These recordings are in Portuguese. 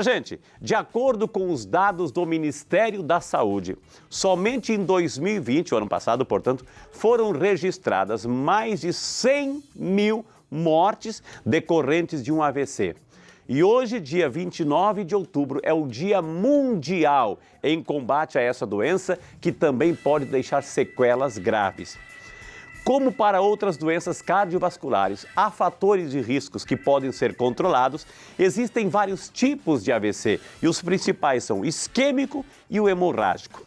Gente, de acordo com os dados do Ministério da Saúde, somente em 2020, o ano passado, portanto, foram registradas mais de 100 mil mortes decorrentes de um AVC. E hoje, dia 29 de outubro, é o Dia Mundial em combate a essa doença, que também pode deixar sequelas graves. Como para outras doenças cardiovasculares, há fatores de riscos que podem ser controlados. Existem vários tipos de AVC e os principais são o isquêmico e o hemorrágico.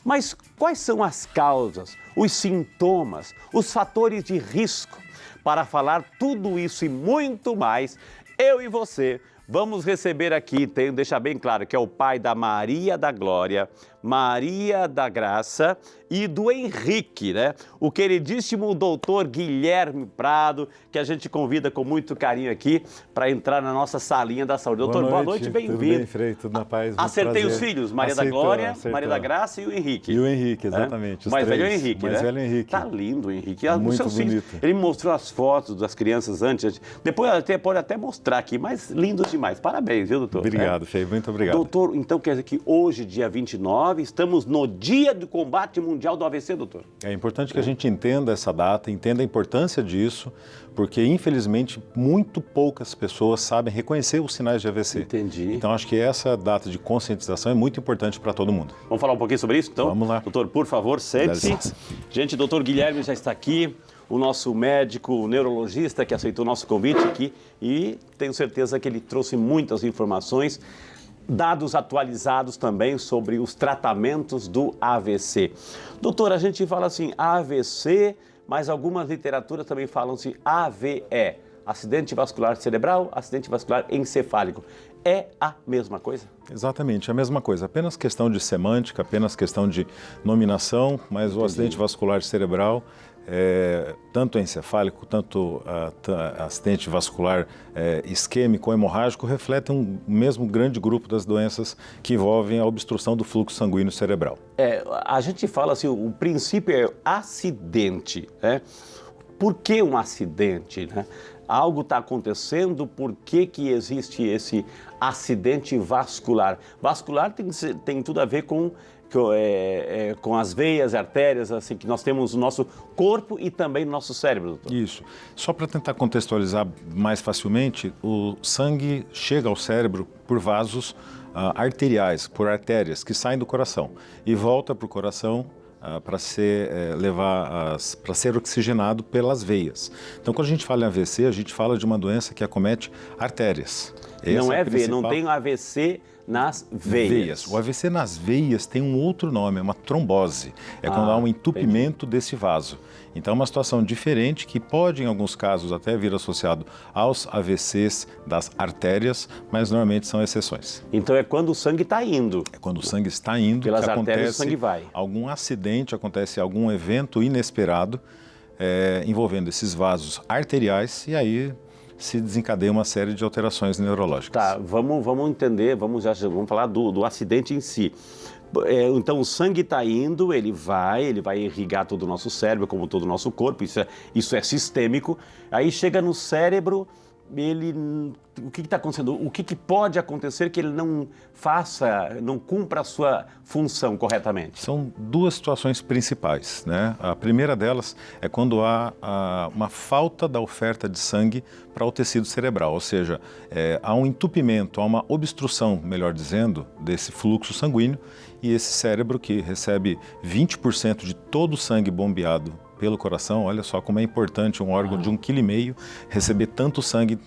Mas quais são as causas, os sintomas, os fatores de risco? Para falar tudo isso e muito mais, eu e você vamos receber aqui, tenho que deixar bem claro, que é o pai da Maria da Glória, Maria da Graça e do Henrique, né? O queridíssimo doutor Guilherme Prado, que a gente convida com muito carinho aqui para entrar na nossa salinha da saúde. Doutor, boa noite, bem-vindo. Tudo bem, Frei, tudo na paz. Acertei os filhos, Maria da Glória, Maria da Graça e o Henrique. E o Henrique, exatamente. O mais velho é o Henrique, mais né? velho é o Henrique. Tá lindo o Henrique. Muito bonito. Filhos, ele me mostrou as fotos das crianças antes. Depois pode até mostrar aqui, mas lindos demais. Parabéns, viu, doutor? Obrigado, Frei, muito obrigado. Doutor, então quer dizer que hoje, dia 29, estamos no Dia do Combate Mundial do AVC, doutor? É importante que a gente entenda essa data, entenda a importância disso, porque, infelizmente, muito poucas pessoas sabem reconhecer os sinais de AVC. Entendi. Então, acho que essa data de conscientização é muito importante para todo mundo. Vamos falar um pouquinho sobre isso, então? Vamos lá. Doutor, por favor, sente-se. Gente, doutor Guilherme já está aqui, o nosso médico, o neurologista que aceitou o nosso convite aqui, e tenho certeza que ele trouxe muitas informações, dados atualizados também sobre os tratamentos do AVC. Doutor, a gente fala assim, AVC, mas algumas literaturas também falam-se AVE, acidente vascular cerebral, acidente vascular encefálico. É a mesma coisa? Exatamente, a mesma coisa. Apenas questão de semântica, apenas questão de nominação, mas Entendi. O acidente vascular cerebral, tanto encefálico, tanto acidente vascular isquêmico ou hemorrágico, refletem um mesmo grande grupo das doenças que envolvem a obstrução do fluxo sanguíneo cerebral. A gente fala assim, o princípio é acidente, né? Por que um acidente, né? Algo está acontecendo, por que existe esse acidente vascular? Vascular tem tudo a ver com as veias, artérias, assim, que nós temos no nosso corpo e também no nosso cérebro, doutor. Isso. Só para tentar contextualizar mais facilmente, o sangue chega ao cérebro por vasos arteriais, por artérias que saem do coração e volta para o coração para ser oxigenado pelas veias. Então, quando a gente fala em AVC, a gente fala de uma doença que acomete artérias. Não é não tem AVC nas veias. O AVC nas veias tem um outro nome, é uma trombose. É quando há um entupimento desse vaso. Então, é uma situação diferente que pode, em alguns casos, até vir associado aos AVCs das artérias, mas normalmente são exceções. Então, é quando o sangue está indo. É quando o sangue está indo pelas que artérias o sangue vai. Algum acidente, acontece algum evento inesperado envolvendo esses vasos arteriais e aí se desencadeia uma série de alterações neurológicas. Tá, vamos entender, vamos falar do acidente em si. Então o sangue está indo, ele vai irrigar todo o nosso cérebro, como todo o nosso corpo, isso é sistêmico. Aí chega no cérebro, o que está acontecendo? O que pode acontecer que ele não cumpra a sua função corretamente? São duas situações principais, né? A primeira delas é quando há uma falta da oferta de sangue para o tecido cerebral, ou seja, há um entupimento, há uma obstrução, melhor dizendo, desse fluxo sanguíneo e esse cérebro que recebe 20% de todo o sangue bombeado pelo coração, olha só como é importante um órgão de 1,5 kg receber tanto sangue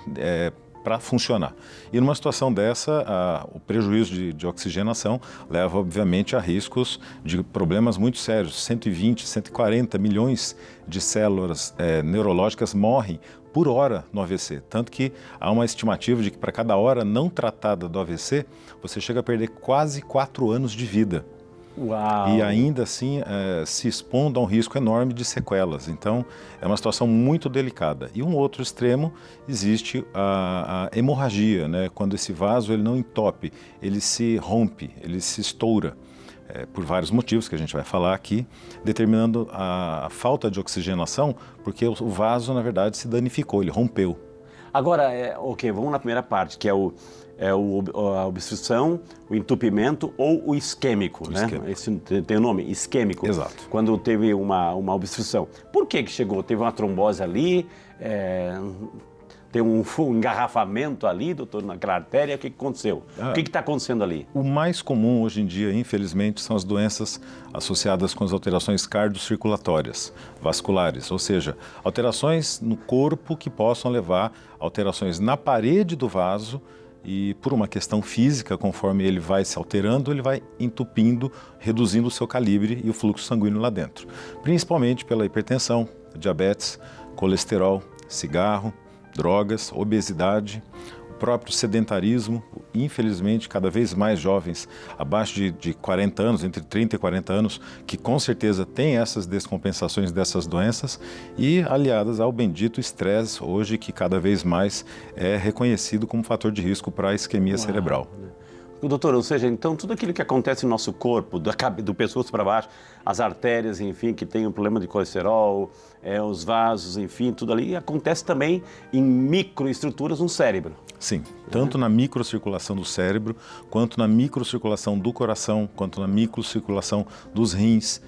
para funcionar. E numa situação dessa, o prejuízo de oxigenação leva, obviamente, a riscos de problemas muito sérios. 120, 140 milhões de células neurológicas morrem por hora no AVC. Tanto que há uma estimativa de que para cada hora não tratada do AVC, você chega a perder quase 4 anos de vida. Uau. E ainda assim se expondo a um risco enorme de sequelas. Então, é uma situação muito delicada. E um outro extremo, existe a hemorragia, né? Quando esse vaso ele não entope, ele se rompe, ele se estoura. Por vários motivos que a gente vai falar aqui, determinando a falta de oxigenação, porque o vaso, na verdade, se danificou, ele rompeu. Agora, ok, vamos na primeira parte, que é a obstrução, o entupimento ou o isquêmico, né? Isquêmico. Esse tem o nome, isquêmico. Exato. Quando teve uma obstrução. Por que chegou? Teve uma trombose ali, tem um engarrafamento ali, doutor, naquela artéria, o que aconteceu? O que está acontecendo ali? O mais comum hoje em dia, infelizmente, são as doenças associadas com as alterações cardiocirculatórias, vasculares, ou seja, alterações no corpo que possam levar a alterações na parede do vaso e, por uma questão física, conforme ele vai se alterando, ele vai entupindo, reduzindo o seu calibre e o fluxo sanguíneo lá dentro. Principalmente pela hipertensão, diabetes, colesterol, cigarro, drogas, obesidade, o próprio sedentarismo. Infelizmente, cada vez mais jovens abaixo de 40 anos, entre 30 e 40 anos, que com certeza têm essas descompensações dessas doenças e aliadas ao bendito estresse, hoje que cada vez mais é reconhecido como fator de risco para a isquemia cerebral. Doutor, ou seja, então tudo aquilo que acontece no nosso corpo, do pescoço para baixo, as artérias, enfim, que tem um problema de colesterol, os vasos, enfim, tudo ali, acontece também em microestruturas no cérebro. Sim, tanto na microcirculação do cérebro, quanto na microcirculação do coração, quanto na microcirculação dos rins,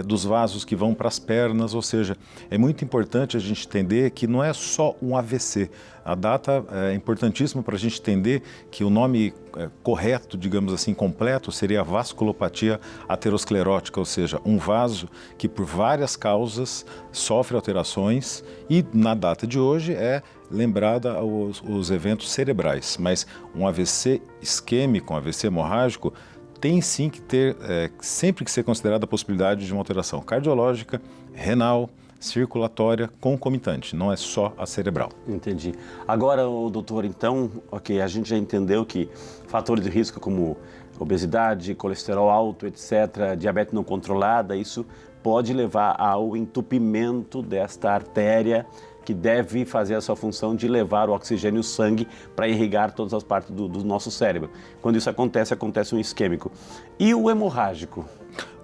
dos vasos que vão para as pernas, ou seja, é muito importante a gente entender que não é só um AVC. A data é importantíssima para a gente entender que o nome correto, digamos assim, completo, seria a vasculopatia aterosclerótica, ou seja, um vaso que por várias causas sofre alterações e na data de hoje é lembrada os eventos cerebrais, mas um AVC isquêmico, um AVC hemorrágico, tem sim que ter, sempre que ser considerada a possibilidade de uma alteração cardiológica, renal, circulatória, concomitante, não é só a cerebral. Entendi. Agora, doutor, então, ok, a gente já entendeu que fatores de risco como obesidade, colesterol alto, etc., diabetes não controlada, isso pode levar ao entupimento desta artéria que deve fazer a sua função de levar o oxigênio e o sangue para irrigar todas as partes do nosso cérebro. Quando isso acontece, acontece um isquêmico. E o hemorrágico?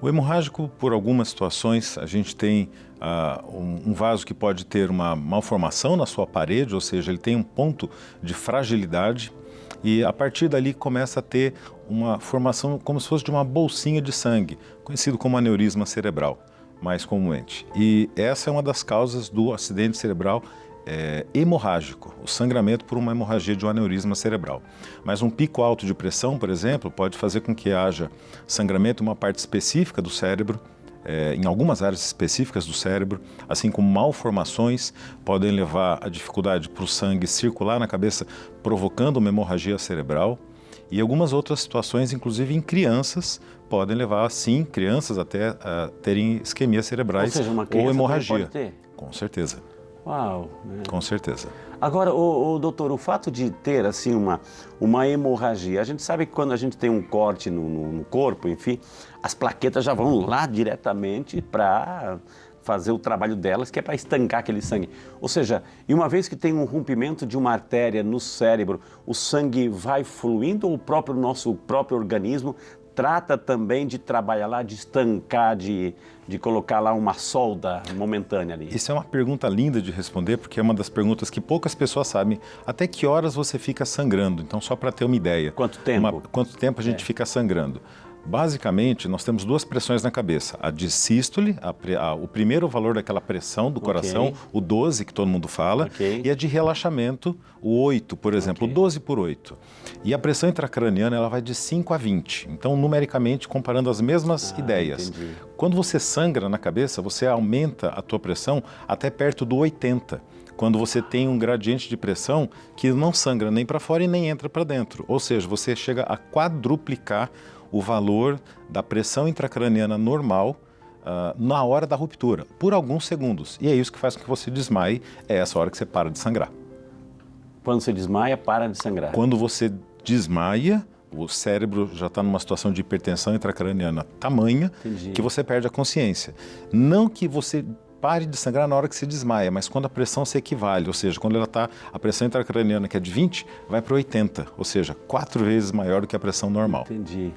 O hemorrágico, por algumas situações, a gente tem um vaso que pode ter uma malformação na sua parede, ou seja, ele tem um ponto de fragilidade e a partir dali começa a ter uma formação como se fosse de uma bolsinha de sangue, conhecido como aneurisma cerebral, mais comumente. E essa é uma das causas do acidente cerebral hemorrágico, o sangramento por uma hemorragia de um aneurisma cerebral. Mas um pico alto de pressão, por exemplo, pode fazer com que haja sangramento em uma parte específica do cérebro, em algumas áreas específicas do cérebro, assim como malformações podem levar a dificuldade para o sangue circular na cabeça, provocando uma hemorragia cerebral. E algumas outras situações, inclusive em crianças, podem levar, sim, crianças até a terem isquemias cerebrais. Ou seja, uma criança ou hemorragia. Pode ter? Com certeza. Uau! Com certeza. Agora, doutor, o fato de ter assim uma hemorragia, a gente sabe que quando a gente tem um corte no corpo, enfim, as plaquetas já vão lá diretamente para fazer o trabalho delas, que é para estancar aquele sangue. Ou seja, e uma vez que tem um rompimento de uma artéria no cérebro, o sangue vai fluindo ou o nosso próprio organismo trata também de trabalhar lá, de estancar, de colocar lá uma solda momentânea ali? Isso é uma pergunta linda de responder, porque é uma das perguntas que poucas pessoas sabem. Até que horas você fica sangrando? Então, só para ter uma ideia. Quanto tempo? Quanto tempo a gente fica sangrando? Basicamente, nós temos duas pressões na cabeça. A de sístole, o primeiro valor daquela pressão do coração, o 12 que todo mundo fala, e a de relaxamento, o 8, por exemplo, o 12 por 8. E a pressão intracraniana ela vai de 5 a 20. Então, numericamente, comparando as mesmas ideias. Entendi. Quando você sangra na cabeça, você aumenta a tua pressão até perto do 80. Quando você tem um gradiente de pressão que não sangra nem para fora e nem entra para dentro. Ou seja, você chega a quadruplicar o valor da pressão intracraniana normal na hora da ruptura, por alguns segundos. E é isso que faz com que você desmaie, é essa hora que você para de sangrar. Quando você desmaia, para de sangrar. Quando você desmaia, o cérebro já está numa situação de hipertensão intracraniana tamanha que você perde a consciência. Não que você pare de sangrar na hora que se desmaia, mas quando a pressão se equivale, ou seja, quando a pressão intracraniana que é de 20, vai para 80, ou seja, 4 vezes maior do que a pressão normal. Entendi.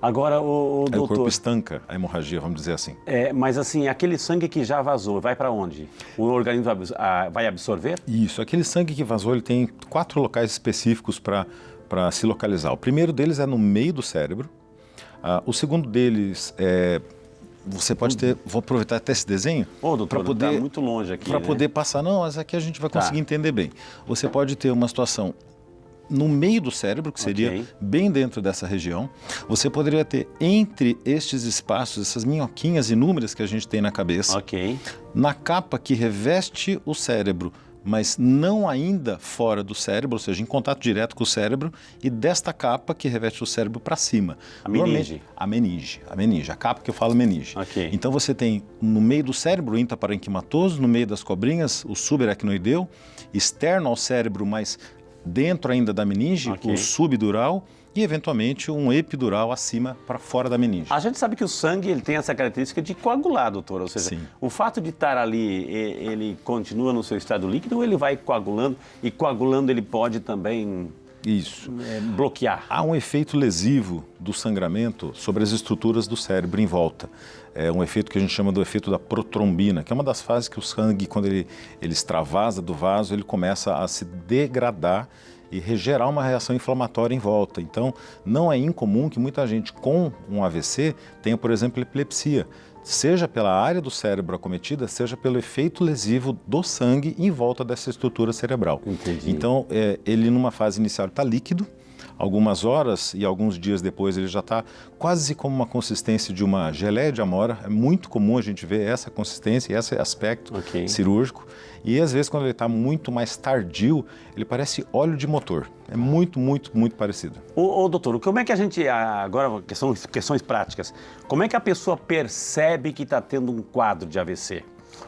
Agora, o Aí o corpo doutor, estanca a hemorragia, vamos dizer assim. mas assim, aquele sangue que já vazou, vai para onde? O organismo vai absorver? Isso, aquele sangue que vazou, ele tem 4 locais específicos para se localizar. O primeiro deles é no meio do cérebro. O segundo deles você pode ter, vou aproveitar até esse desenho, Ô, doutor, para poder, tá muito longe aqui, para né? poder passar. Não, mas aqui a gente vai conseguir entender bem. Você pode ter uma situação no meio do cérebro, que seria Ok. bem dentro dessa região. Você poderia ter entre estes espaços, essas minhoquinhas inúmeras que a gente tem na cabeça, Ok. na capa que reveste o cérebro, mas não ainda fora do cérebro, ou seja, em contato direto com o cérebro, e desta capa que reveste o cérebro para cima. A meninge. A meninge, a capa que eu falo meninge. Ok. Então você tem no meio do cérebro o intraparenquimatoso, no meio das cobrinhas o subaracnoideu, externo ao cérebro, mas dentro ainda da meninge, Ok. o subdural, e eventualmente um epidural acima para fora da meninge. A gente sabe que o sangue ele tem essa característica de coagular, doutor. Ou seja, Sim. o fato de estar ali, ele continua no seu estado líquido ou ele vai coagulando? E coagulando ele pode também Isso. bloquear? Há um efeito lesivo do sangramento sobre as estruturas do cérebro em volta. É um efeito que a gente chama do efeito da protrombina, que é uma das fases que o sangue, quando ele extravasa do vaso, ele começa a se degradar e gerar uma reação inflamatória em volta. Então, não é incomum que muita gente com um AVC tenha, por exemplo, epilepsia, seja pela área do cérebro acometida, seja pelo efeito lesivo do sangue em volta dessa estrutura cerebral. Entendi. Então, ele numa fase inicial está líquido, algumas horas e alguns dias depois ele já está quase como uma consistência de uma geleia de amora. É muito comum a gente ver essa consistência e esse aspecto Ok. cirúrgico. E às vezes quando ele está muito mais tardio, ele parece óleo de motor. É muito, muito, muito parecido. Ô, doutor, como é que a gente, agora questões práticas, como é que a pessoa percebe que está tendo um quadro de AVC?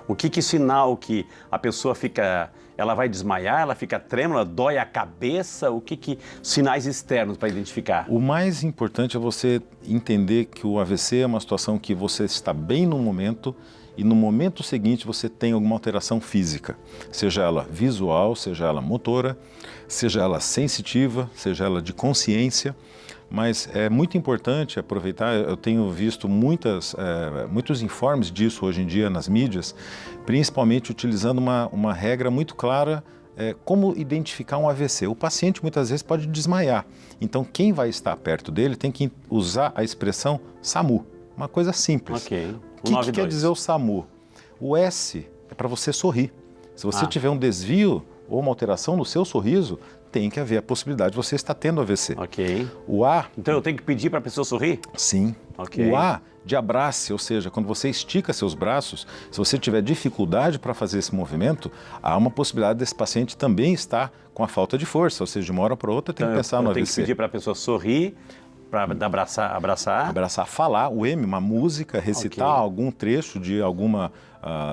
O que sinal que a pessoa fica, ela vai desmaiar, ela fica trêmula, dói a cabeça? O que sinais externos para identificar? O mais importante é você entender que o AVC é uma situação que você está bem no momento e no momento seguinte você tem alguma alteração física, seja ela visual, seja ela motora, seja ela sensitiva, seja ela de consciência. Mas é muito importante aproveitar, eu tenho visto muitos informes disso hoje em dia nas mídias, principalmente utilizando uma regra muito clara, como identificar um AVC. O paciente muitas vezes pode desmaiar, então quem vai estar perto dele tem que usar a expressão SAMU, uma coisa simples. Ok. O que quer dizer o SAMU? O S é para você sorrir. Se você tiver um desvio ou uma alteração no seu sorriso, tem que haver a possibilidade de você estar tendo AVC. Ok. O A, Então eu tenho que pedir para a pessoa sorrir? sim. Ok. O A de abrace, ou seja, quando você estica seus braços, se você tiver dificuldade para fazer esse movimento, há uma possibilidade desse paciente também estar com a falta de força, ou seja, de uma hora para outra tem que pensar no eu tenho que AVC. pedir para a pessoa sorrir, para abraçar. Abraçar, falar, o M, uma música, recitar Ok. algum trecho de alguma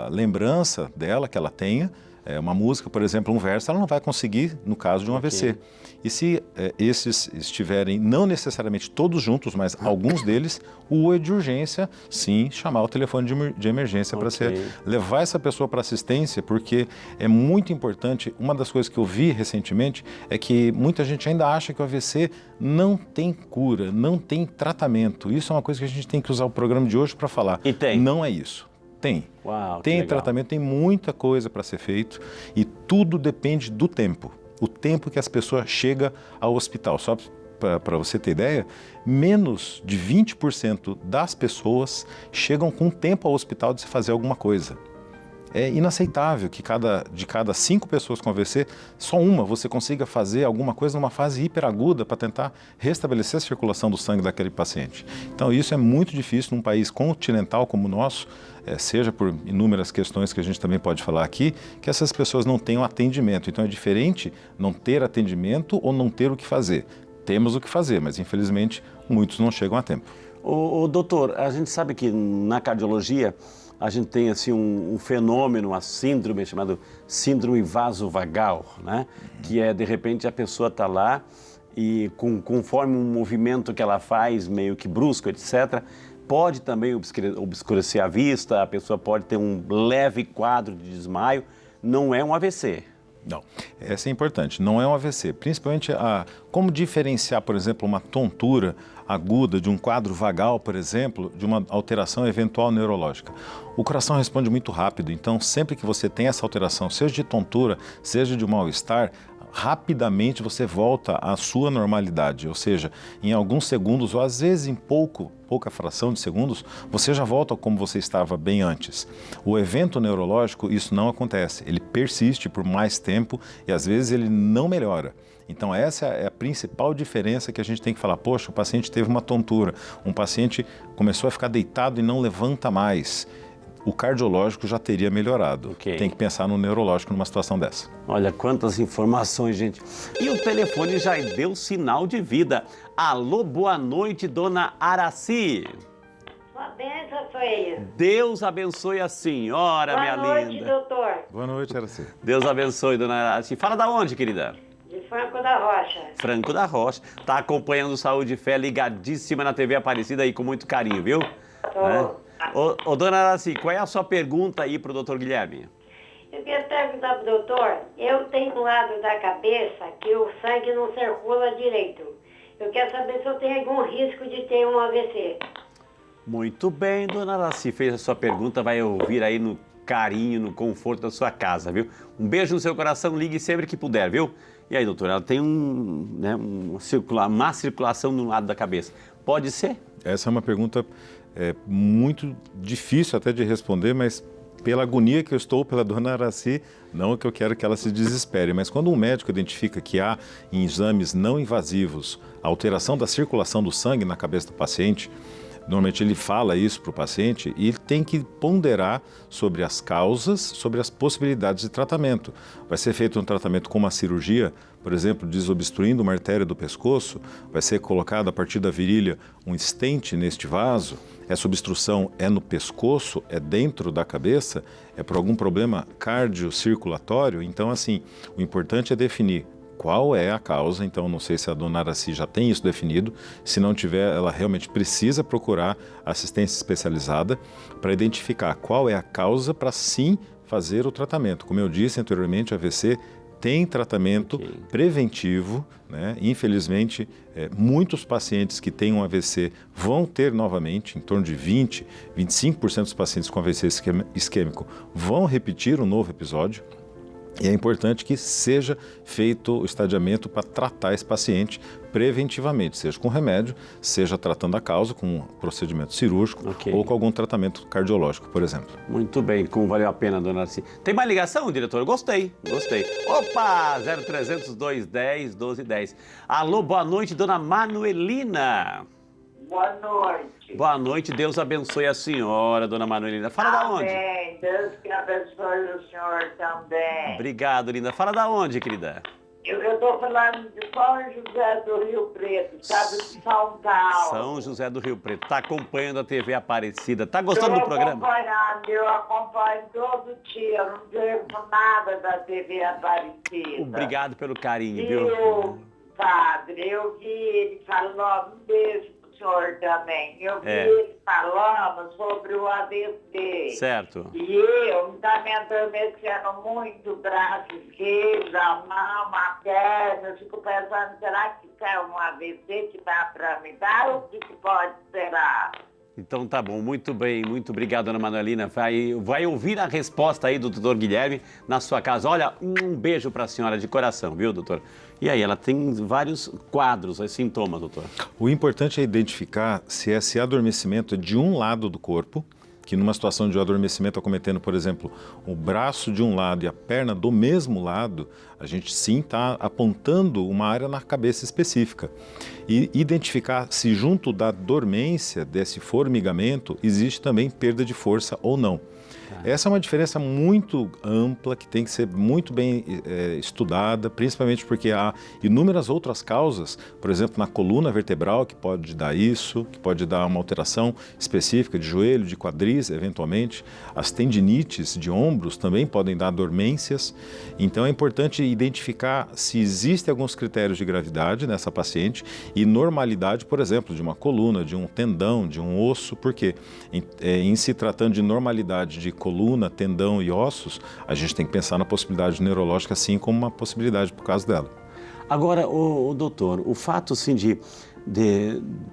lembrança dela que ela tenha. Uma música, por exemplo, um verso, ela não vai conseguir no caso de um AVC. E se esses estiverem, não necessariamente todos juntos, mas alguns deles, o U é de urgência, sim, chamar o telefone de emergência para levar essa pessoa para assistência, porque é muito importante. Uma das coisas que eu vi recentemente é que muita gente ainda acha que o AVC não tem cura, não tem tratamento. Isso é uma coisa que a gente tem que usar o programa de hoje para falar. E tem? Não é isso. Tem. Uau, que Tem legal. tratamento, tem muita coisa para ser feito e tudo depende do tempo. O tempo que as pessoas chegam ao hospital. Só para você ter ideia, menos de 20% das pessoas chegam com tempo ao hospital de se fazer alguma coisa. É inaceitável que de cada 5 pessoas com AVC, só uma você consiga fazer alguma coisa numa fase hiperaguda para tentar restabelecer a circulação do sangue daquele paciente. Então isso é muito difícil num país continental como o nosso, seja por inúmeras questões que a gente também pode falar aqui, que essas pessoas não tenham atendimento. Então é diferente não ter atendimento ou não ter o que fazer. Temos o que fazer, mas infelizmente muitos não chegam a tempo. Ô, doutor, a gente sabe que na cardiologia a gente tem assim um fenômeno, uma síndrome chamada síndrome vasovagal, né? Que é, de repente, a pessoa está lá e conforme um movimento que ela faz, meio que brusco, etc., pode também obscurecer a vista, a pessoa pode ter um leve quadro de desmaio, não é um AVC. Não, essa é importante, não é um AVC. Principalmente como diferenciar, por exemplo, uma tontura aguda de um quadro vagal, por exemplo, de uma alteração eventual neurológica. O coração responde muito rápido, então sempre que você tem essa alteração, seja de tontura, seja de mal-estar, rapidamente você volta à sua normalidade, ou seja, em alguns segundos ou às vezes em pouca fração de segundos, você já volta como você estava bem antes. O evento neurológico, isso não acontece, ele persiste por mais tempo e às vezes ele não melhora. Então essa é a principal diferença que a gente tem que falar, poxa, o paciente teve uma tontura, um paciente começou a ficar deitado e não levanta mais. O cardiológico já teria melhorado. Okay. Tem que pensar no neurológico numa situação dessa. Olha quantas informações, gente. E o telefone já deu sinal de vida. Alô, boa noite, dona Araci. Uma benção, Feia. Deus abençoe a senhora, minha linda. Boa noite, doutor. Boa noite, Araci. Deus abençoe, dona Araci. Fala da onde, querida? De Franco da Rocha. Franco da Rocha. Tá acompanhando Saúde e Fé, ligadíssima na TV Aparecida aí com muito carinho, viu? Tô. Ô, dona Araci, qual é a sua pergunta aí pro doutor Guilherme? Eu queria perguntar pro doutor, eu tenho um lado da cabeça que o sangue não circula direito. Eu quero saber se eu tenho algum risco de ter um AVC. Muito bem, dona Araci, fez a sua pergunta, vai ouvir aí no carinho, no conforto da sua casa, viu? Um beijo no seu coração, ligue sempre que puder, viu? E aí, doutor, ela tem má circulação no lado da cabeça. Pode ser? Essa é uma pergunta muito difícil até de responder, mas pela agonia que eu estou pela dona Araci, não é que eu quero que ela se desespere, mas quando um médico identifica que há em exames não invasivos alteração da circulação do sangue na cabeça do paciente, normalmente ele fala isso para o paciente e ele tem que ponderar sobre as causas, sobre as possibilidades de tratamento. Vai ser feito um tratamento com uma cirurgia, por exemplo, desobstruindo uma artéria do pescoço, vai ser colocado a partir da virilha um stent neste vaso. Essa obstrução é no pescoço, é dentro da cabeça, é por algum problema cardiocirculatório. Então, assim, o importante é definir qual é a causa. Então, não sei se a dona Araci já tem isso definido. Se não tiver, ela realmente precisa procurar assistência especializada para identificar qual é a causa para sim fazer o tratamento. Como eu disse anteriormente, AVC tem tratamento preventivo, né? Infelizmente, muitos pacientes que têm um AVC vão ter novamente, em torno de 25% dos pacientes com AVC isquêmico vão repetir um novo episódio. E é importante que seja feito o estadiamento para tratar esse paciente preventivamente, seja com remédio, seja tratando a causa com um procedimento cirúrgico ou com algum tratamento cardiológico, por exemplo. Muito bem, como valeu a pena, dona Araci. Tem mais ligação, diretor? Gostei. Opa, 0300 210 1210. Alô, boa noite, dona Manuelina. Boa noite. Boa noite, Deus abençoe a senhora, dona Manuelina. Fala da onde? Amém. Deus que abençoe o senhor também. Obrigado, linda. Fala da onde, querida? Eu estou falando de São José do Rio Preto, estado de São Paulo. São José do Rio Preto. Está acompanhando a TV Aparecida. Está gostando do programa? Eu acompanho todo dia, eu não perco nada da TV Aparecida. Obrigado pelo carinho, viu? Viu, padre? Eu vi ele falando, um beijo pro senhor também. Eu vi ele falando sobre o AVC. Certo. E eu também adormecendo muito o braço esquerdo, a mão, a perna. Eu fico pensando, será que é um AVC que dá para me dar ou o que pode será? Então tá bom, muito bem, muito obrigado, dona Manuelina. Vai ouvir a resposta aí do doutor Guilherme na sua casa. Olha, um beijo para a senhora de coração, viu, doutor? E aí, ela tem vários quadros, sintomas, doutor. O importante é identificar se esse adormecimento é de um lado do corpo, que numa situação de adormecimento acometendo, por exemplo, o braço de um lado e a perna do mesmo lado, a gente sim está apontando uma área na cabeça específica. E identificar se junto da dormência, desse formigamento, existe também perda de força ou não. Essa é uma diferença muito ampla que tem que ser muito bem estudada, principalmente porque há inúmeras outras causas, por exemplo, na coluna vertebral, que pode dar isso, que pode dar uma alteração específica de joelho, de quadris, eventualmente. As tendinites de ombros também podem dar dormências. Então é importante identificar se existem alguns critérios de gravidade nessa paciente e normalidade, por exemplo, de uma coluna, de um tendão, de um osso, porque em se tratando de normalidade de coluna, tendão e ossos, a gente tem que pensar na possibilidade neurológica assim como uma possibilidade para o caso dela. Agora, o doutor, o fato assim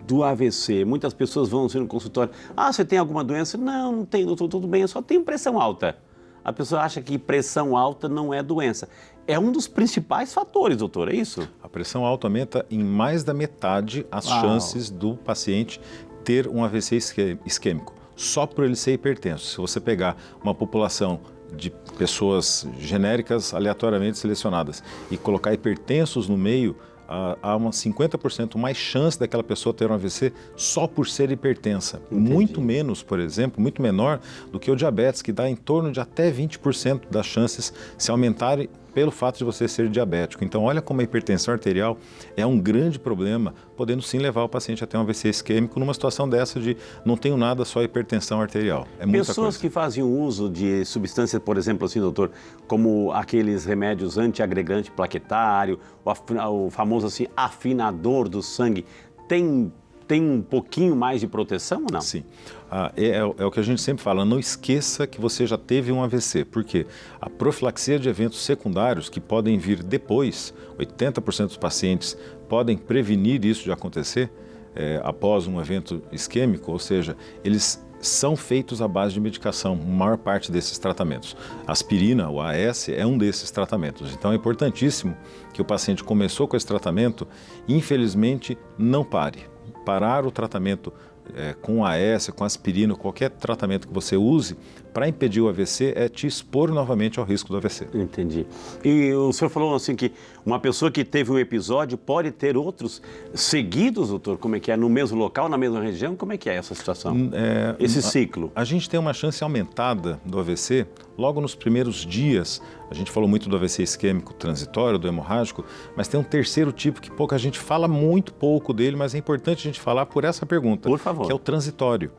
do AVC, muitas pessoas vão assim, no consultório, você tem alguma doença? Não, não tenho, doutor, tudo bem, eu só tenho pressão alta. A pessoa acha que pressão alta não é doença. É um dos principais fatores, doutor, é isso? A pressão alta aumenta em mais da metade as chances do paciente ter um AVC isquêmico, só por ele ser hipertenso. Se você pegar uma população de pessoas genéricas aleatoriamente selecionadas e colocar hipertensos no meio, há umas 50% mais chance daquela pessoa ter um AVC só por ser hipertensa. Entendi. Muito menos, por exemplo, muito menor do que o diabetes, que dá em torno de até 20% das chances se aumentarem pelo fato de você ser diabético. Então, olha como a hipertensão arterial é um grande problema, podendo sim levar o paciente a ter um AVC isquêmico numa situação dessa de não tenho nada, só hipertensão arterial. É muita Pessoas coisa. que fazem uso de substâncias, por exemplo, assim, doutor, como aqueles remédios antiagregante plaquetário, o famoso assim, afinador do sangue, tem um pouquinho mais de proteção ou não? Sim. É o que a gente sempre fala, não esqueça que você já teve um AVC, porque a profilaxia de eventos secundários que podem vir depois, 80% dos pacientes podem prevenir isso de acontecer após um evento isquêmico, ou seja, eles são feitos à base de medicação, a maior parte desses tratamentos. A aspirina, o AS, é um desses tratamentos. Então é importantíssimo que o paciente começou com esse tratamento, infelizmente não pare. Parar o tratamento com AS, com aspirina, qualquer tratamento que você use para impedir o AVC é te expor novamente ao risco do AVC. Entendi. E o senhor falou assim que uma pessoa que teve um episódio pode ter outros seguidos, doutor? Como é que é? No mesmo local, na mesma região? Como é que é essa situação? Esse ciclo? A gente tem uma chance aumentada do AVC logo nos primeiros dias. A gente falou muito do AVC isquêmico transitório, do hemorrágico, mas tem um terceiro tipo que pouca gente fala, muito pouco dele, mas é importante a gente falar por essa pergunta, Por favor. que é o transitório.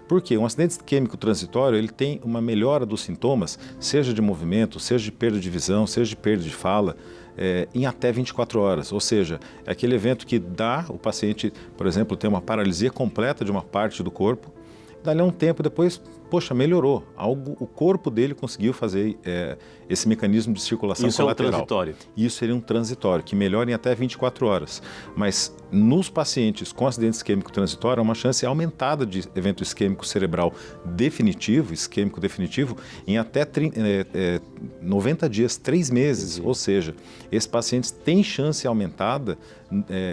Por quê? Um acidente isquêmico transitório, ele tem uma melhora dos sintomas, seja de movimento, seja de perda de visão, seja de perda de fala, em até 24 horas. Ou seja, é aquele evento que dá o paciente, por exemplo, ter uma paralisia completa de uma parte do corpo, dali a um tempo depois, poxa, melhorou. O corpo dele conseguiu fazer esse mecanismo de circulação colateral. Isso é um transitório? Isso seria um transitório, que melhora em até 24 horas. Mas nos pacientes com acidente isquêmico transitório, há uma chance aumentada de evento isquêmico cerebral definitivo, isquêmico definitivo, em até 90 dias, 3 meses. Ou seja, esses pacientes têm chance aumentada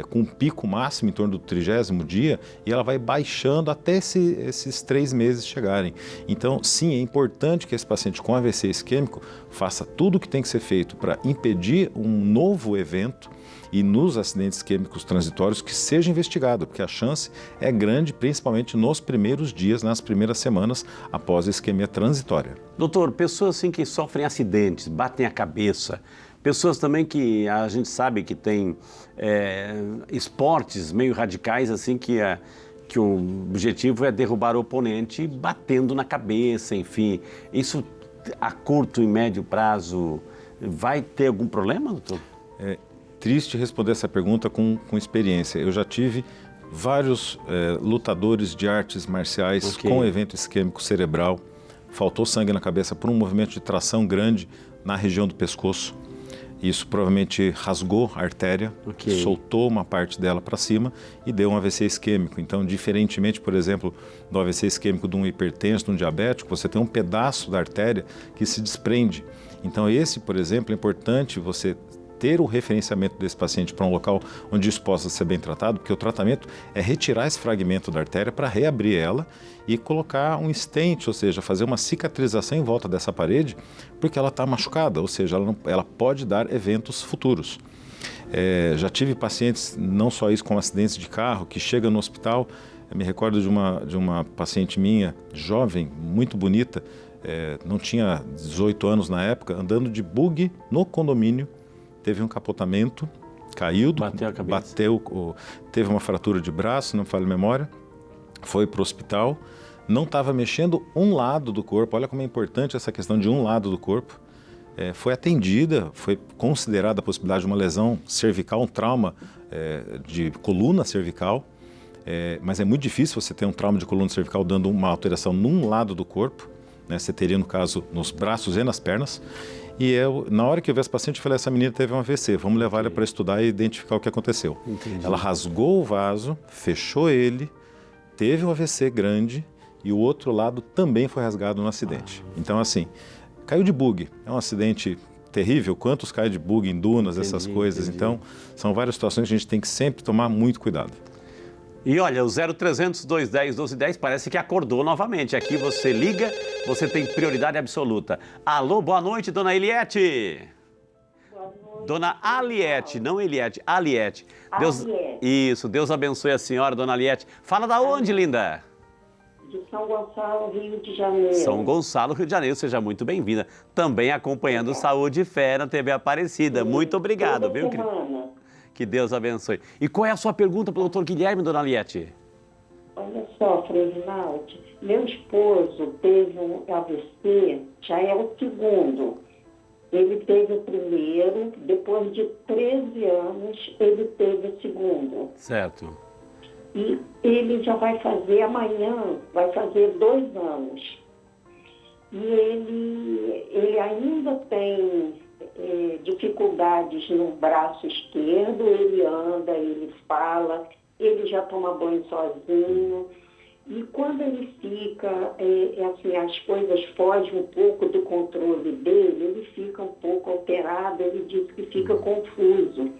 com um pico máximo em torno do 30º dia e ela vai baixando até esses 3 meses chegarem. Então, sim, é importante que esse paciente com AVC isquêmico faça tudo o que tem que ser feito para impedir um novo evento e nos acidentes isquêmicos transitórios que seja investigado, porque a chance é grande, principalmente nos primeiros dias, nas primeiras semanas após a isquemia transitória. Doutor, pessoas assim que sofrem acidentes, batem a cabeça, pessoas também que a gente sabe que tem esportes meio radicais assim que o objetivo é derrubar o oponente batendo na cabeça, enfim. Isso a curto e médio prazo vai ter algum problema, doutor? É triste responder essa pergunta com experiência. Eu já tive vários lutadores de artes marciais com evento isquêmico cerebral. Faltou sangue na cabeça por um movimento de tração grande na região do pescoço. Isso provavelmente rasgou a artéria, soltou uma parte dela para cima e deu um AVC isquêmico. Então, diferentemente, por exemplo, do AVC isquêmico de um hipertenso, de um diabético, você tem um pedaço da artéria que se desprende. Então, esse, por exemplo, é importante você ter o referenciamento desse paciente para um local onde isso possa ser bem tratado, porque o tratamento é retirar esse fragmento da artéria para reabrir ela e colocar um stent, ou seja, fazer uma cicatrização em volta dessa parede, porque ela está machucada, ou seja, ela pode dar eventos futuros. Já tive pacientes, não só isso, com acidentes de carro, que chegam no hospital. Eu me recordo de uma paciente minha, jovem, muito bonita, não tinha 18 anos na época, andando de buggy no condomínio, teve um capotamento, caiu, bateu a cabeça. Teve uma fratura de braço, não me falha a memória, foi para o hospital, não estava mexendo um lado do corpo, olha como é importante essa questão de um lado do corpo, foi atendida, foi considerada a possibilidade de uma lesão cervical, um trauma de coluna cervical, mas é muito difícil você ter um trauma de coluna cervical dando uma alteração num lado do corpo, né? Você teria, no caso, nos braços e nas pernas. E na hora que eu vi essa paciente, eu falei, essa menina teve um AVC, vamos levar ela para estudar e identificar o que aconteceu. Entendi. Ela rasgou o vaso, fechou ele, teve um AVC grande e o outro lado também foi rasgado no acidente. Então, assim, caiu de bug. É um acidente terrível. Quantos caem de bug em dunas, essas coisas. Então, são várias situações que a gente tem que sempre tomar muito cuidado. E olha, o 0300 210 1210 parece que acordou novamente. Aqui você liga, você tem prioridade absoluta. Alô, boa noite, dona Eliette. Boa noite. Dona Aliette, não Eliette, Aliette. Aliette. Isso, Deus abençoe a senhora, dona Aliette. Fala da onde, linda? De São Gonçalo, Rio de Janeiro. São Gonçalo, Rio de Janeiro, seja muito bem-vinda. Também acompanhando Saúde e Fé na TV Aparecida. Muito obrigado, Toda viu? semana. Que Deus abençoe. E qual é a sua pergunta para o doutor Guilherme, dona Aliette? Olha só, Frei Rinaldo, meu esposo teve um AVC, já é o segundo. Ele teve o primeiro, depois de 13 anos, ele teve o segundo. Certo. E ele já vai fazer, amanhã, vai fazer 2 anos. E ele ainda tem dificuldades no braço esquerdo, ele anda, ele fala, ele já toma banho sozinho. E quando ele fica, assim, as coisas fogem um pouco do controle dele, ele fica um pouco alterado, ele diz que fica confuso.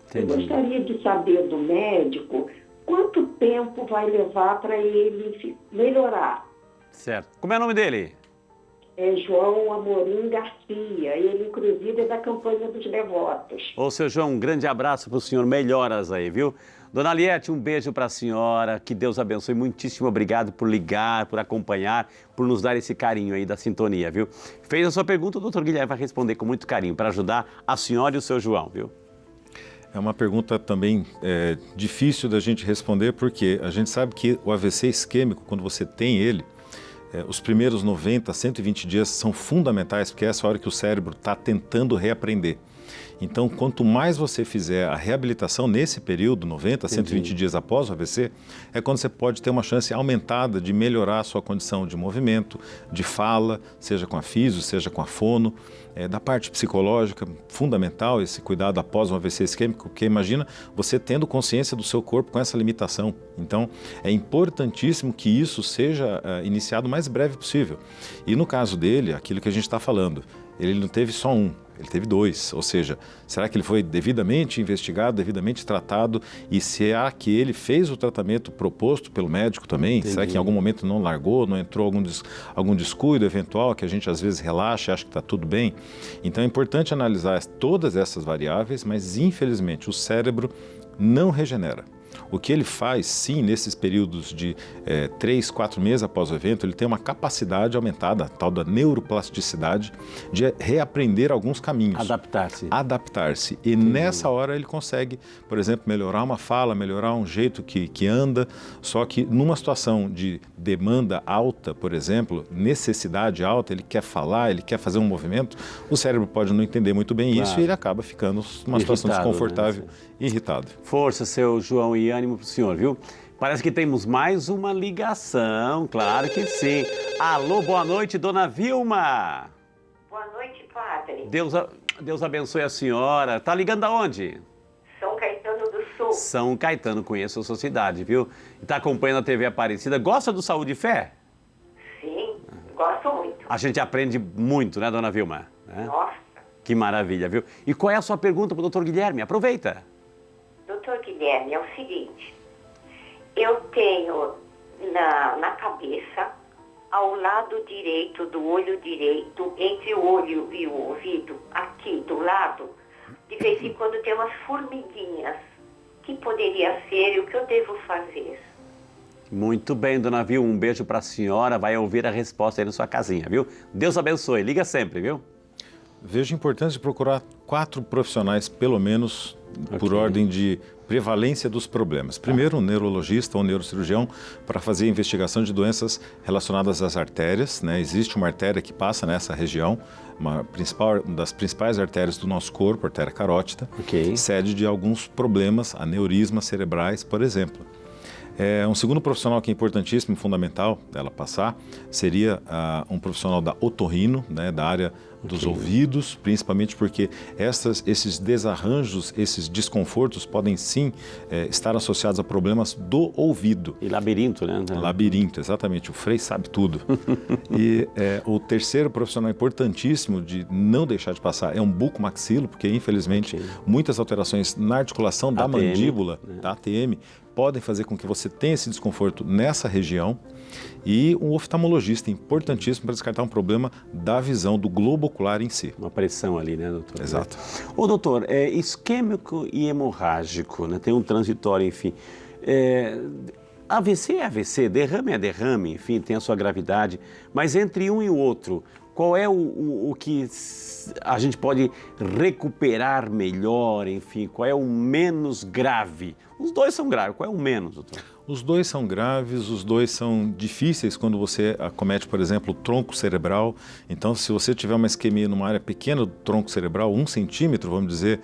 Entendi. Eu gostaria de saber do médico quanto tempo vai levar para ele melhorar. Certo. Como é o nome dele? É João Amorim Garcia, ele inclusive é da campanha dos devotos. Ô, seu João, um grande abraço para o senhor, melhoras aí, viu? Dona Aliette, um beijo para a senhora, que Deus abençoe, muitíssimo obrigado por ligar, por acompanhar, por nos dar esse carinho aí da sintonia, viu? Fez a sua pergunta, o doutor Guilherme vai responder com muito carinho, para ajudar a senhora e o seu João, viu? É uma pergunta também difícil da gente responder, porque a gente sabe que o AVC isquêmico, quando você tem ele, os primeiros 90, 120 dias são fundamentais, porque é essa hora que o cérebro está tentando reaprender. Então, quanto mais você fizer a reabilitação nesse período, 90, 120 dias após o AVC, é quando você pode ter uma chance aumentada de melhorar a sua condição de movimento, de fala, seja com a físio, seja com a fono. Da parte psicológica, fundamental esse cuidado após um AVC isquêmico, porque imagina você tendo consciência do seu corpo com essa limitação. Então, é importantíssimo que isso seja iniciado o mais breve possível. E no caso dele, aquilo que a gente está falando, ele não teve só um, ele teve 2, ou seja, será que ele foi devidamente investigado, devidamente tratado e será que ele fez o tratamento proposto pelo médico também? Entendi. Será que em algum momento não largou, não entrou algum descuido eventual que a gente às vezes relaxa e acha que está tudo bem? Então é importante analisar todas essas variáveis, mas infelizmente o cérebro não regenera. O que ele faz, sim, nesses períodos de 3, 4 meses após o evento, ele tem uma capacidade aumentada, tal da neuroplasticidade, de reaprender alguns caminhos. Adaptar-se. Adaptar-se. E nessa hora ele consegue, por exemplo, melhorar uma fala, melhorar um jeito que anda, só que numa situação de demanda alta, por exemplo, necessidade alta, ele quer falar, ele quer fazer um movimento, o cérebro pode não entender muito bem isso e ele acaba ficando numa situação Irritado, desconfortável, né? irritado. Força, seu João, e ânimo pro senhor, viu? Parece que temos mais uma ligação, claro que sim. Alô, boa noite, dona Vilma. Boa noite, padre. Deus abençoe a senhora. Tá ligando aonde? São Caetano do Sul. São Caetano, conheço a sua cidade, viu? E tá acompanhando a TV Aparecida. Gosta do Saúde e Fé? Sim, gosto muito. A gente aprende muito, né, dona Vilma? Nossa. Que maravilha, viu? E qual é a sua pergunta pro doutor Guilherme? Aproveita. Doutor Guilherme, é o seguinte. Eu tenho na cabeça, ao lado direito do olho direito, entre o olho e o ouvido, aqui do lado, de vez em quando tem umas formiguinhas. O que poderia ser e o que eu devo fazer? Muito bem, dona Vilma. Um beijo pra senhora. Vai ouvir a resposta aí na sua casinha, viu? Deus abençoe. Liga sempre, viu? Vejo a importância de procurar 4 profissionais, pelo menos, por ordem de prevalência dos problemas. Primeiro, um neurologista ou um neurocirurgião para fazer a investigação de doenças relacionadas às artérias, né? Existe uma artéria que passa nessa região, uma das principais artérias do nosso corpo, a artéria carótida, sede de alguns problemas, aneurismas cerebrais, por exemplo. Um segundo profissional que é importantíssimo e fundamental dela passar seria um profissional da otorrino, né, da área dos ouvidos, principalmente porque esses desarranjos, esses desconfortos podem sim estar associados a problemas do ouvido. E labirinto, né? Labirinto, exatamente. O Frei sabe tudo. E o terceiro profissional importantíssimo de não deixar de passar é um bucomaxilo, porque infelizmente muitas alterações na articulação da ATM, mandíbula, da ATM, podem fazer com que você tenha esse desconforto nessa região. E um oftalmologista importantíssimo para descartar um problema da visão, do globo ocular em si. Uma pressão ali, né, doutor? Exato. Ô, doutor, isquêmico e hemorrágico, né? Tem um transitório, enfim. AVC é AVC, derrame é derrame, enfim, tem a sua gravidade. Mas entre um e o outro, qual é o que a gente pode recuperar melhor, enfim? Qual é o menos grave? Os dois são graves, qual é o menos, doutor? Os dois são graves, os dois são difíceis quando você acomete, por exemplo, o tronco cerebral. Então, se você tiver uma isquemia numa área pequena do tronco cerebral, 1 centímetro, vamos dizer,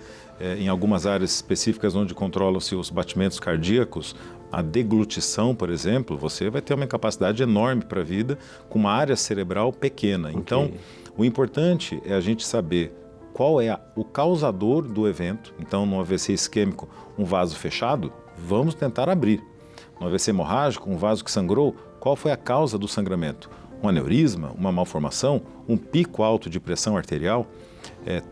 em algumas áreas específicas onde controlam-se os batimentos cardíacos, a deglutição, por exemplo, você vai ter uma incapacidade enorme para a vida com uma área cerebral pequena. Então, o importante é a gente saber qual é o causador do evento. Então, no AVC isquêmico, um vaso fechado, vamos tentar abrir. No AVC hemorrágico, um vaso que sangrou, qual foi a causa do sangramento? Um aneurisma, uma malformação, um pico alto de pressão arterial?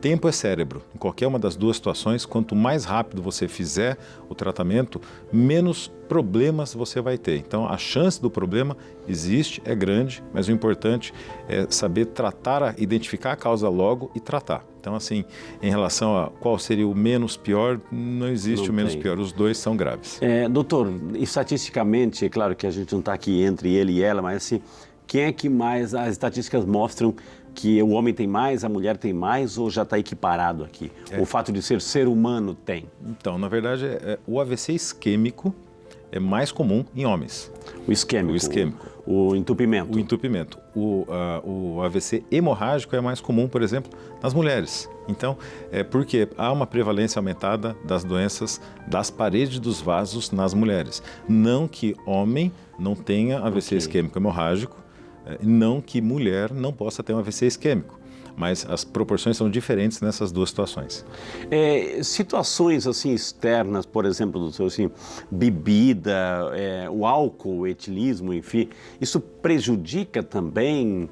Tempo é cérebro. Em qualquer uma das duas situações, quanto mais rápido você fizer o tratamento, menos problemas você vai ter. Então, a chance do problema existe, é grande, mas o importante é saber tratar, identificar a causa logo e tratar. Então, assim, em relação a qual seria o menos pior, não existe o menos pior, os dois são graves. Doutor, estatisticamente, é claro que a gente não está aqui entre ele e ela, mas assim, quem é que mais, as estatísticas mostram que o homem tem mais, a mulher tem mais, ou já está equiparado aqui? O fato de ser humano tem? Então, na verdade, o AVC isquêmico é mais comum em homens. O isquêmico. O isquêmico. O entupimento. O entupimento. O AVC hemorrágico é mais comum, por exemplo, nas mulheres. Então, porque há uma prevalência aumentada das doenças das paredes dos vasos nas mulheres. Não que homem não tenha AVC isquêmico hemorrágico, não que mulher não possa ter um AVC isquêmico. Mas as proporções são diferentes nessas duas situações. Situações assim externas, por exemplo, assim, bebida, o álcool, o etilismo, enfim, isso prejudica também?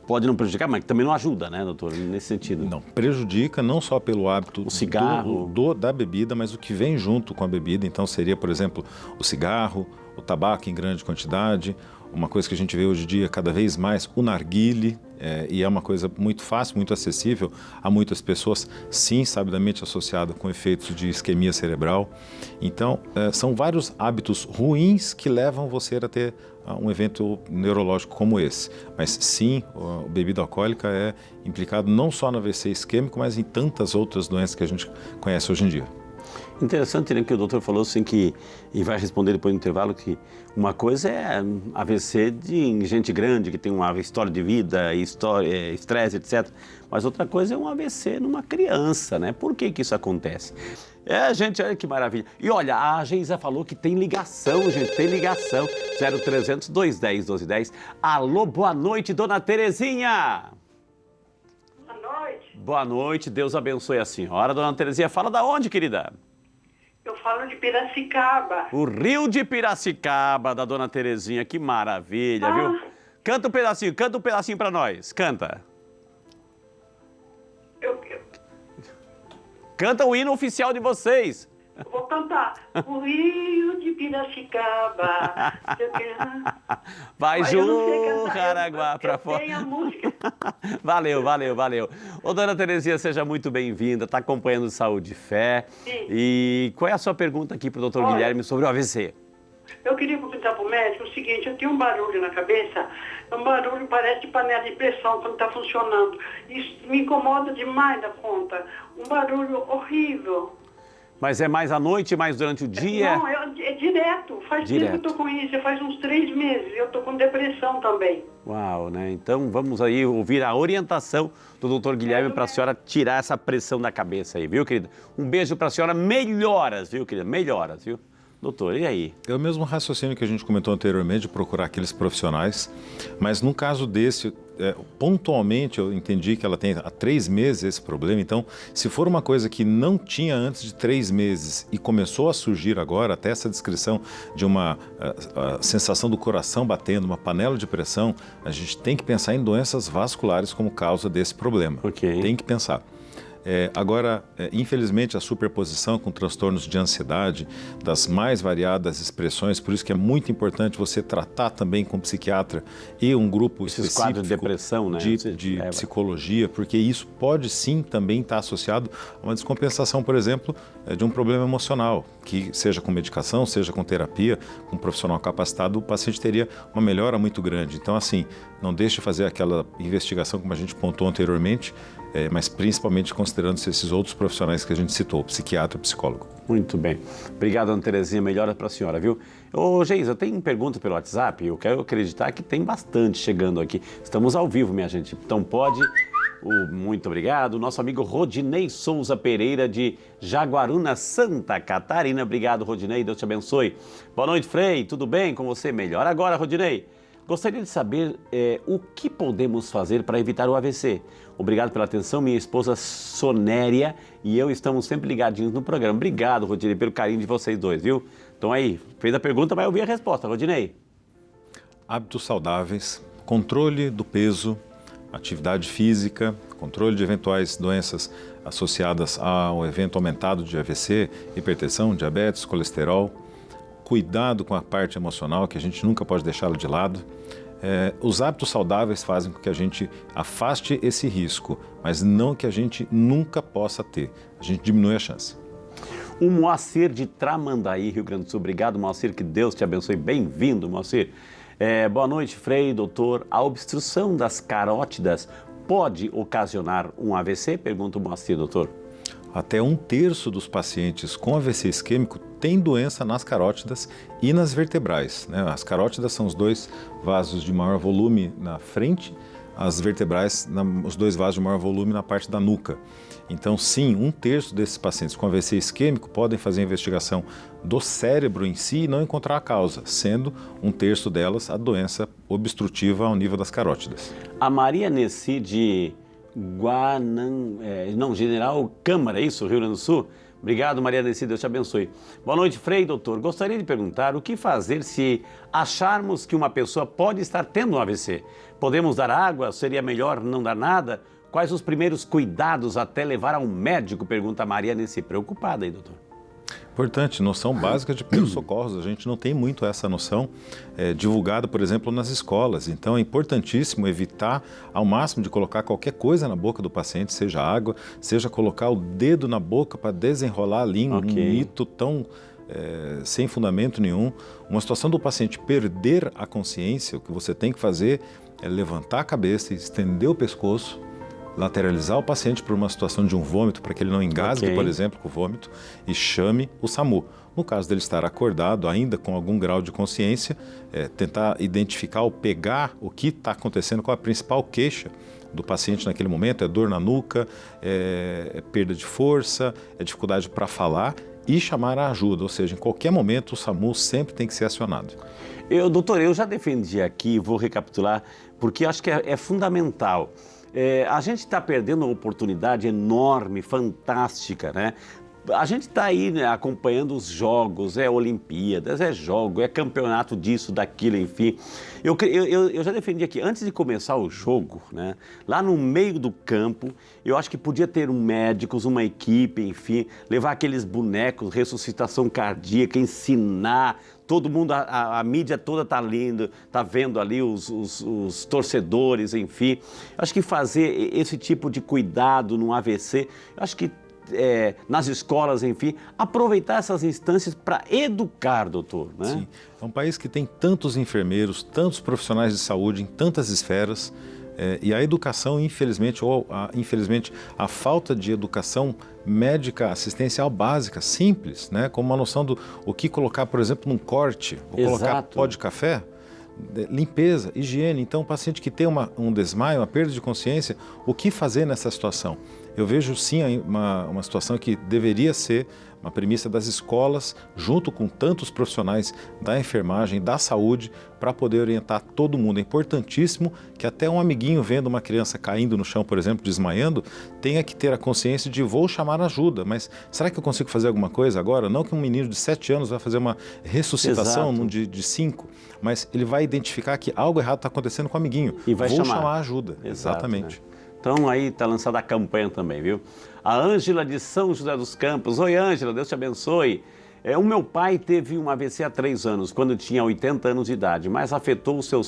Pode não prejudicar, mas também não ajuda, né, doutor, nesse sentido? Não, prejudica não só pelo hábito o cigarro. Da bebida, mas o que vem junto com a bebida. Então seria, por exemplo, o cigarro, o tabaco em grande quantidade, uma coisa que a gente vê hoje em dia cada vez mais, o narguile, e é uma coisa muito fácil, muito acessível a muitas pessoas, sim, sabidamente associada com efeitos de isquemia cerebral. Então, são vários hábitos ruins que levam você a ter um evento neurológico como esse. Mas sim, a bebida alcoólica é implicado não só no AVC isquêmico, mas em tantas outras doenças que a gente conhece hoje em dia. Interessante, né, que o doutor falou assim e vai responder depois no intervalo, que uma coisa é AVC de gente grande, que tem uma história de vida, estresse, etc. Mas outra coisa é um AVC numa criança, né? Por que isso acontece? Gente, olha que maravilha. E olha, a Geisa falou que tem ligação, gente, tem ligação. 0300 210 1210. Alô, boa noite, dona Terezinha. Boa noite. Boa noite, Deus abençoe a senhora. Dona Terezinha, fala da onde, querida? Eu falo de Piracicaba. O Rio de Piracicaba, da Dona Terezinha, que maravilha, viu? Canta um pedacinho pra nós, canta. Canta o hino oficial de vocês. Eu vou cantar. O Rio de Piracicaba. Vai, Ju, Jaraguá, pra fora. Tem a música. Valeu. Ô, Dona Terezinha, seja muito bem-vinda, está acompanhando Saúde e Fé. Sim. E qual é a sua pergunta aqui para o doutor Guilherme sobre o AVC? Eu queria perguntar para o médico o seguinte, eu tenho um barulho na cabeça, um barulho parece de panela de pressão quando está funcionando. Isso me incomoda demais da conta. Um barulho horrível. Mas é mais à noite, mais durante o dia? Não, é direto. Faz tempo que eu estou com isso, faz uns 3 meses. Eu estou com depressão também. Uau, né? Então vamos aí ouvir a orientação do doutor Guilherme para a senhora tirar essa pressão da cabeça aí, viu, querida? Um beijo para a senhora, melhoras, viu, querida? Melhoras, viu? Doutor, e aí? É o mesmo raciocínio que a gente comentou anteriormente, de procurar aqueles profissionais, mas no caso desse, pontualmente eu entendi que ela tem há 3 meses esse problema, então se for uma coisa que não tinha antes de 3 meses e começou a surgir agora, até essa descrição de uma a sensação do coração batendo, uma panela de pressão, a gente tem que pensar em doenças vasculares como causa desse problema. Ok. Tem que pensar. Agora, infelizmente, a superposição com transtornos de ansiedade, das mais variadas expressões, por isso que é muito importante você tratar também com psiquiatra e um grupo Esses específico quadros de depressão, né? de psicologia, porque isso pode sim também estar associado a uma descompensação, por exemplo, de um problema emocional, que seja com medicação, seja com terapia, com um profissional capacitado, o paciente teria uma melhora muito grande. Então, assim, não deixe de fazer aquela investigação, como a gente pontuou anteriormente, mas principalmente considerando-se esses outros profissionais que a gente citou, psiquiatra e psicólogo. Muito bem. Obrigado, Ana Terezinha. Melhora para a senhora, viu? Ô, Geisa, tem pergunta pelo WhatsApp? Eu quero acreditar que tem bastante chegando aqui. Estamos ao vivo, minha gente. Então pode... Muito obrigado. Nosso amigo Rodinei Souza Pereira, de Jaguaruna, Santa Catarina. Obrigado, Rodinei. Deus te abençoe. Boa noite, Frei. Tudo bem com você? Melhor agora, Rodinei. Gostaria de saber o que podemos fazer para evitar o AVC. Obrigado pela atenção, minha esposa Sonéria e eu estamos sempre ligadinhos no programa. Obrigado, Rodinei, pelo carinho de vocês dois, viu? Então aí, fez a pergunta, vai ouvir a resposta, Rodinei. Hábitos saudáveis, controle do peso, atividade física, controle de eventuais doenças associadas ao evento aumentado de AVC, hipertensão, diabetes, colesterol, cuidado com a parte emocional, que a gente nunca pode deixá-la de lado. Os hábitos saudáveis fazem com que a gente afaste esse risco, mas não que a gente nunca possa ter. A gente diminui a chance. O Moacir de Tramandaí, Rio Grande do Sul. Obrigado, Moacir, que Deus te abençoe. Bem-vindo, Moacir. Boa noite, Frei, doutor. A obstrução das carótidas pode ocasionar um AVC? Pergunta o Moacir, doutor. Até 1/3 dos pacientes com AVC isquêmico tem doença nas carótidas e nas vertebrais, né? As carótidas são os 2 vasos de maior volume na frente, as vertebrais, os 2 vasos de maior volume na parte da nuca. Então, sim, 1/3 desses pacientes com AVC isquêmico podem fazer a investigação do cérebro em si e não encontrar a causa, sendo 1/3 delas a doença obstrutiva ao nível das carótidas. A Maria Nessi de General Câmara, isso, Rio Grande do Sul? Obrigado, Maria Nessi, Deus te abençoe. Boa noite, Frei, doutor. Gostaria de perguntar o que fazer se acharmos que uma pessoa pode estar tendo um AVC. Podemos dar água? Seria melhor não dar nada? Quais os primeiros cuidados até levar ao médico? Pergunta a Maria Nessi. Preocupada aí, doutor. Importante, noção básica de primeiros socorros. A gente não tem muito essa noção divulgada, por exemplo, nas escolas. Então é importantíssimo evitar ao máximo de colocar qualquer coisa na boca do paciente, seja água, seja colocar o dedo na boca para desenrolar a língua, um mito tão sem fundamento nenhum. Uma situação do paciente perder a consciência, o que você tem que fazer é levantar a cabeça e estender o pescoço, lateralizar o paciente por uma situação de um vômito, para que ele não engasgue, por exemplo, com o vômito, e chame o SAMU. No caso dele estar acordado, ainda com algum grau de consciência, tentar identificar ou pegar o que está acontecendo, qual a principal queixa do paciente naquele momento, é dor na nuca, é perda de força, é dificuldade para falar, e chamar a ajuda, ou seja, em qualquer momento o SAMU sempre tem que ser acionado. Doutor, eu já defendi aqui, vou recapitular, porque acho que é fundamental. A gente está perdendo uma oportunidade enorme, fantástica, né? A gente está aí, né, acompanhando os jogos, Olimpíadas, jogo, campeonato disso, daquilo, enfim. Eu já defendi aqui, antes de começar o jogo, né, lá no meio do campo, eu acho que podia ter médicos, uma equipe, enfim, levar aqueles bonecos, ressuscitação cardíaca, ensinar. Todo mundo, a mídia toda está lendo, está vendo ali os torcedores, enfim. Acho que fazer esse tipo de cuidado no AVC, acho que nas escolas, enfim, aproveitar essas instâncias para educar, doutor, né? Sim, é um país que tem tantos enfermeiros, tantos profissionais de saúde em tantas esferas, e a educação, infelizmente, infelizmente, a falta de educação médica assistencial básica, simples, né? Como uma noção do o que colocar, por exemplo, num corte, ou colocar pó de café, limpeza, higiene. Então, o paciente que tem um desmaio, uma perda de consciência, o que fazer nessa situação? Eu vejo sim uma situação que deveria ser uma premissa das escolas, junto com tantos profissionais da enfermagem, da saúde, para poder orientar todo mundo. É importantíssimo que até um amiguinho vendo uma criança caindo no chão, por exemplo, desmaiando, tenha que ter a consciência de vou chamar ajuda, mas será que eu consigo fazer alguma coisa agora? Não que um menino de 7 anos vai fazer uma ressuscitação num de 5, mas ele vai identificar que algo errado está acontecendo com o amiguinho. E vai vou chamar ajuda. Exato, exatamente. Né? Então aí está lançada a campanha também, viu? A Ângela de São José dos Campos. Oi, Ângela, Deus te abençoe. O meu pai teve um AVC há 3 anos, quando tinha 80 anos de idade, mas afetou o seu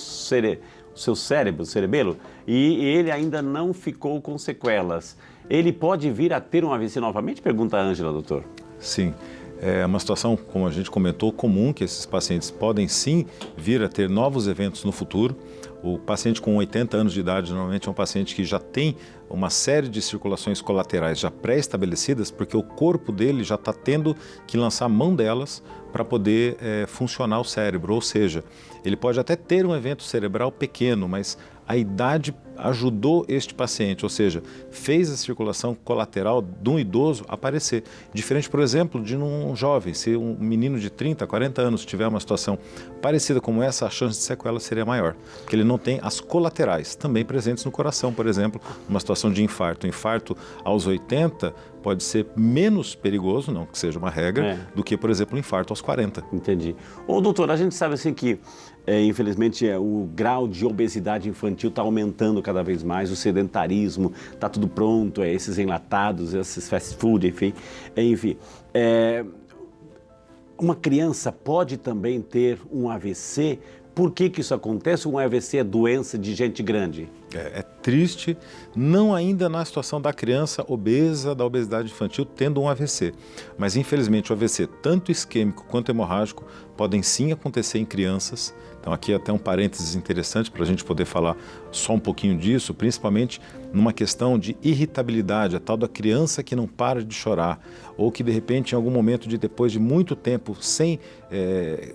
cérebro, cerebelo, e ele ainda não ficou com sequelas. Ele pode vir a ter um AVC novamente? Pergunta a Ângela, doutor. Sim. É uma situação, como a gente comentou, comum, que esses pacientes podem sim vir a ter novos eventos no futuro. O paciente com 80 anos de idade normalmente é um paciente que já tem uma série de circulações colaterais já pré-estabelecidas, porque o corpo dele já está tendo que lançar mão delas para poder funcionar o cérebro. Ou seja, ele pode até ter um evento cerebral pequeno, mas a idade ajudou este paciente, ou seja, fez a circulação colateral de um idoso aparecer. Diferente, por exemplo, de um jovem, se um menino de 30, 40 anos tiver uma situação parecida como essa, a chance de sequela seria maior, porque ele não tem as colaterais também presentes no coração, por exemplo, numa situação de infarto. O infarto aos 80 pode ser menos perigoso, não que seja uma regra, do que, por exemplo, o infarto aos 40. Entendi. Ô, doutor, a gente sabe assim que, infelizmente, o grau de obesidade infantil está aumentando cada vez mais, o sedentarismo, está tudo pronto, esses enlatados, esses fast food, enfim. Uma criança pode também ter um AVC. Por que isso acontece? Um AVC é doença de gente grande? É triste, não ainda na situação da criança obesa, da obesidade infantil, tendo um AVC. Mas, infelizmente, o AVC, tanto isquêmico quanto hemorrágico, podem sim acontecer em crianças. Então, aqui até um parênteses interessante para a gente poder falar só um pouquinho disso, principalmente numa questão de irritabilidade, a tal da criança que não para de chorar, ou que, de repente, em algum momento, depois de muito tempo, sem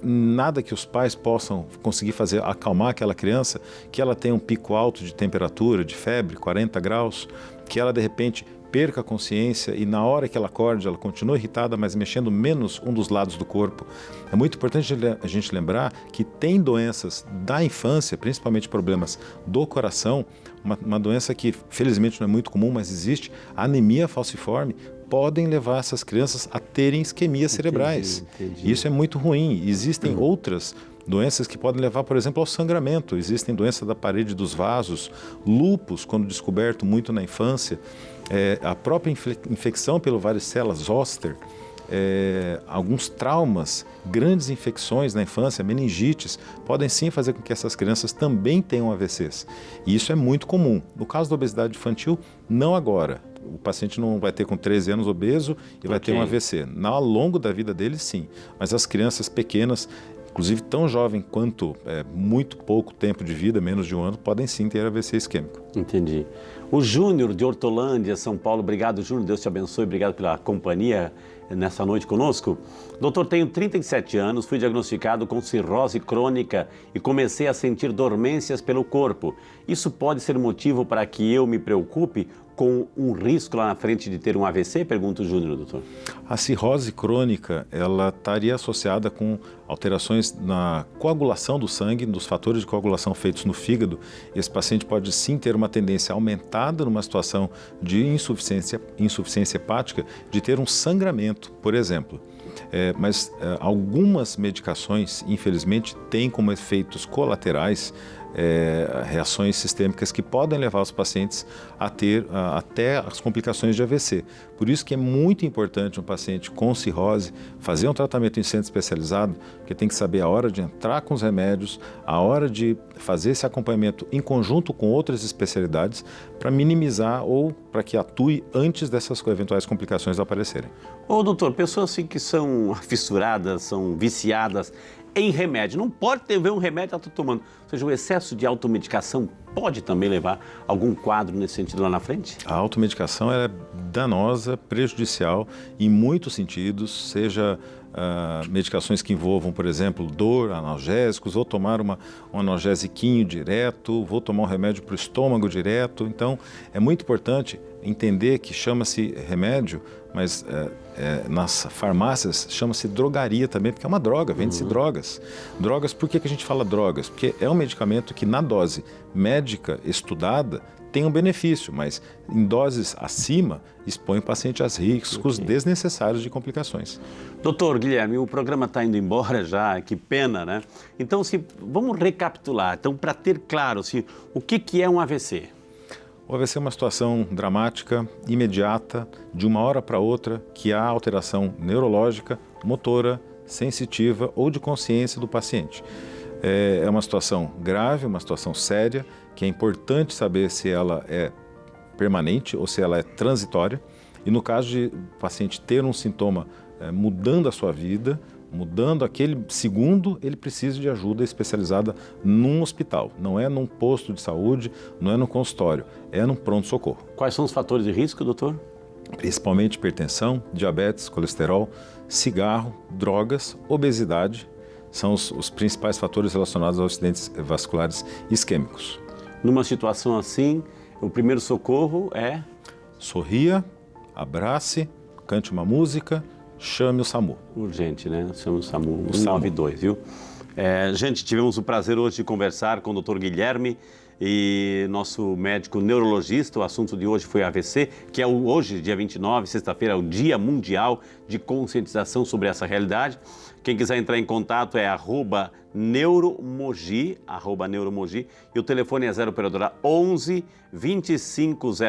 nada que os pais possam conseguir fazer, acalmar aquela criança, que ela tenha um pico alto de temperatura, de febre, 40 graus, que ela, de repente, perca a consciência e na hora que ela acorde, ela continua irritada, mas mexendo menos um dos lados do corpo. É muito importante a gente lembrar que tem doenças da infância, principalmente problemas do coração, uma doença que felizmente não é muito comum, mas existe, a anemia falciforme, podem levar essas crianças a terem isquemias cerebrais. Entendi. Isso é muito ruim. Existem outras doenças que podem levar, por exemplo, ao sangramento. Existem doenças da parede dos vasos, lúpus, quando descoberto muito na infância, a própria infecção pelo varicela zoster, alguns traumas, grandes infecções na infância, meningites, podem sim fazer com que essas crianças também tenham AVCs. E isso é muito comum. No caso da obesidade infantil, não agora. O paciente não vai ter com 13 anos obeso e vai ter um AVC. Ao longo da vida dele, sim. Mas as crianças pequenas, inclusive tão jovem quanto muito pouco tempo de vida, menos de 1 ano, podem sim ter AVC isquêmico. Entendi. O Júnior de Hortolândia, São Paulo. Obrigado, Júnior. Deus te abençoe. Obrigado pela companhia nessa noite conosco. Doutor, tenho 37 anos, fui diagnosticado com cirrose crônica e comecei a sentir dormências pelo corpo. Isso pode ser motivo para que eu me preocupe com um risco lá na frente de ter um AVC? Pergunta o Júnior, doutor. A cirrose crônica, ela estaria associada com alterações na coagulação do sangue, dos fatores de coagulação feitos no fígado. Esse paciente pode sim ter uma tendência aumentada numa situação de insuficiência hepática, de ter um sangramento, por exemplo. Mas algumas medicações, infelizmente, têm como efeitos colaterais reações sistêmicas que podem levar os pacientes a ter até as complicações de AVC. Por isso que é muito importante um paciente com cirrose fazer um tratamento em centro especializado, porque tem que saber a hora de entrar com os remédios, a hora de fazer esse acompanhamento em conjunto com outras especialidades para minimizar ou para que atue antes dessas eventuais complicações aparecerem. Ô, doutor, pessoas assim que são fissuradas, são viciadas em remédio, não pode ver um remédio que está tomando. Ou seja, o excesso de automedicação pode também levar a algum quadro nesse sentido lá na frente? A automedicação é danosa, prejudicial em muitos sentidos, seja medicações que envolvam, por exemplo, dor, analgésicos, vou tomar um analgésiquinho direto, vou tomar um remédio para o estômago direto. Então, é muito importante entender que chama-se remédio, mas nas farmácias chama-se drogaria também, porque é uma droga, vende-se drogas. Drogas, por que a gente fala drogas? Porque é um medicamento que na dose médica estudada tem um benefício, mas em doses acima expõe o paciente a riscos desnecessários de complicações. Doutor Guilherme, o programa está indo embora já, que pena, né? Então, vamos recapitular. Então, para ter claro, o que é um AVC? O AVC é uma situação dramática, imediata, de uma hora para outra, que há alteração neurológica, motora, sensitiva ou de consciência do paciente. É uma situação grave, uma situação séria, que é importante saber se ela é permanente ou se ela é transitória. E no caso de o paciente ter um sintoma mudando a sua vida, mudando aquele segundo, ele precisa de ajuda especializada num hospital. Não é num posto de saúde, não é num consultório, é num pronto-socorro. Quais são os fatores de risco, doutor? Principalmente hipertensão, diabetes, colesterol, cigarro, drogas, obesidade, são os principais fatores relacionados aos acidentes vasculares isquêmicos. Numa situação assim, o primeiro socorro é? Sorria, abrace, cante uma música, chame o SAMU. Urgente, né? Chame o SAMU, 192, viu? Gente, tivemos o prazer hoje de conversar com o Dr. Guilherme e nosso médico neurologista. O assunto de hoje foi AVC, que é hoje, dia 29, sexta-feira, é o Dia Mundial de Conscientização sobre essa realidade. Quem quiser entrar em contato é @neuromogi, e o telefone é 0 operadora 11 2500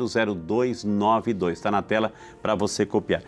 0292. Está na tela para você copiar.